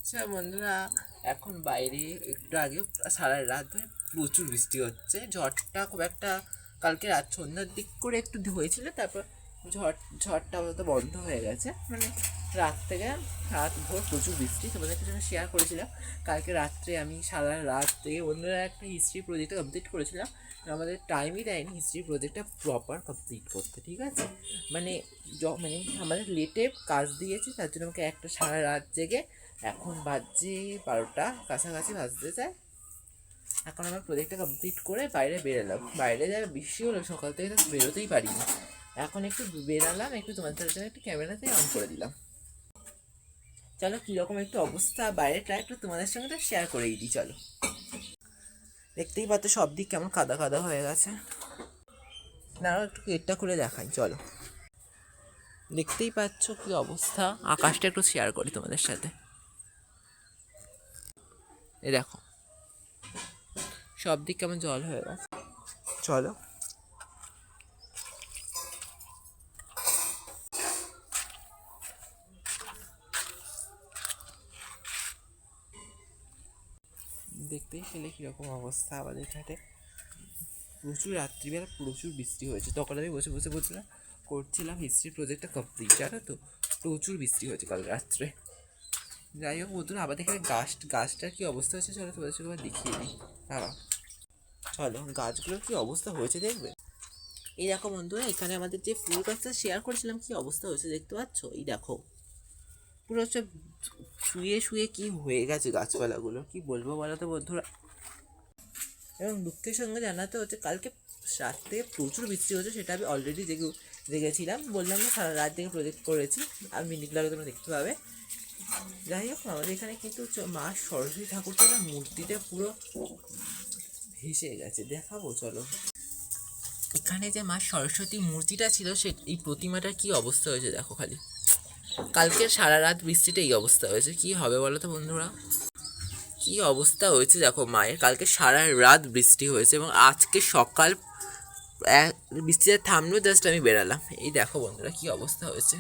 আচ্ছা বন্ধুরা, এখন বাইরে একটু আগে সারা রাত ধরে প্রচুর বৃষ্টি হচ্ছে। ঝড়টা খুব একটা কালকে রাত সন্ধ্যার দিক করে একটু হয়েছিল, তারপর ঝড়টা তো বন্ধ হয়ে গেছে। মানে রাত থেকে রাত ভোর প্রচুর বৃষ্টি। তোমাদের সঙ্গে শেয়ার করেছিলাম কালকে রাত্রে আমি সারা রাত থেকে বন্ধুরা একটা হিস্ট্রি প্রজেক্টটা কমপ্লিট করেছিলাম। আমাদের টাইমই দেয়নি হিস্ট্রি প্রজেক্টটা প্রপার কমপ্লিট করতে, ঠিক আছে? মানে মানে আমাদের লেটে কাজ দিয়েছে, তার জন্য আমাকে একটা সারা রাত জেগে এখন বাজে 12টা কাছাকাছি বাজতে যায়। এখন আমার প্রজেক্টটা কমপ্লিট করে বাইরে বেরোলাম। বাইরে যাবে বৃষ্টি হলো, সকাল থেকে তো বেরোতেই পারিনি। এখন একটু বেরালাম, একটু তোমাদের জন্য একটু ক্যামেরাতে অন করে দিলাম। চলো কীরকম একটু অবস্থা বাইরেটা একটু তোমাদের সঙ্গে তো শেয়ার করেই দিই। চলো, দেখতেই পাচ্ছ সব দিক কেমন কাদা কাদা হয়ে গেছে। না একটু গেটটা খুলে দেখাই, চলো। দেখতেই পাচ্ছ কি অবস্থা। আকাশটা একটু শেয়ার করি তোমাদের সাথে। এ দেখো সব দিক কেমন জল হয়ে গেছে। চলো, দেখতেই পেলে কীরকম অবস্থা আমাদের ঘাটে। প্রচুর রাত্রিবেলা প্রচুর বৃষ্টি হয়েছে। তখন আমি বসে বসে বলছিলাম করছিলাম হিস্ট্রি প্রজেক্টটা কমপ্লিট, জানো তো প্রচুর বৃষ্টি হয়েছে কাল রাত্রে। যাই হোক বন্ধুরা, আমাদের এখানে গাছটার কী অবস্থা হয়েছে চলো তোমাদের সঙ্গে দেখিয়ে দিই। হ্যাঁ চলো, গাছগুলোর কী অবস্থা হয়েছে দেখবে। এই দেখো বন্ধুরা, এখানে আমাদের যে ফুল গাছটা শেয়ার করেছিলাম কী অবস্থা হয়েছে দেখতে পাচ্ছ। এই দেখো পুরো হচ্ছে শুয়ে শুয়ে কি হয়ে গেছে গাছপালাগুলো, কি বলবো বলো তো বন্ধুরা। এবং দুঃখের সঙ্গে জানাতে হচ্ছে কালকে রাত থেকে প্রচুর বৃষ্টি হচ্ছে, সেটা আমি অলরেডি জেগেছিলাম। বললাম না সারা রাত থেকে প্রজেক্ট করেছি, আর মিনিটগুলো তোমরা দেখতে পাবে। যাই হোক আমাদের এখানে কিন্তু মা সরস্বতী ঠাকুরটা না মূর্তিটা পুরো ভেসে গেছে, দেখাবো চলো। এখানে যে মা সরস্বতী মূর্তিটা ছিল সে এই প্রতিমাটার কি অবস্থা হয়েছে দেখো খালি। কালকে সারা রাত বৃষ্টিটা এই অবস্থা হয়েছে, কি হবে বলো তো বন্ধুরা। কি অবস্থা হয়েছে দেখো মায়ের। কালকে সারা রাত বৃষ্টি হয়েছে এবং আজকে সকাল বৃষ্টিটা থামলো, জাস্ট আমি বেরালাম। এই দেখো বন্ধুরা কি অবস্থা হয়েছে।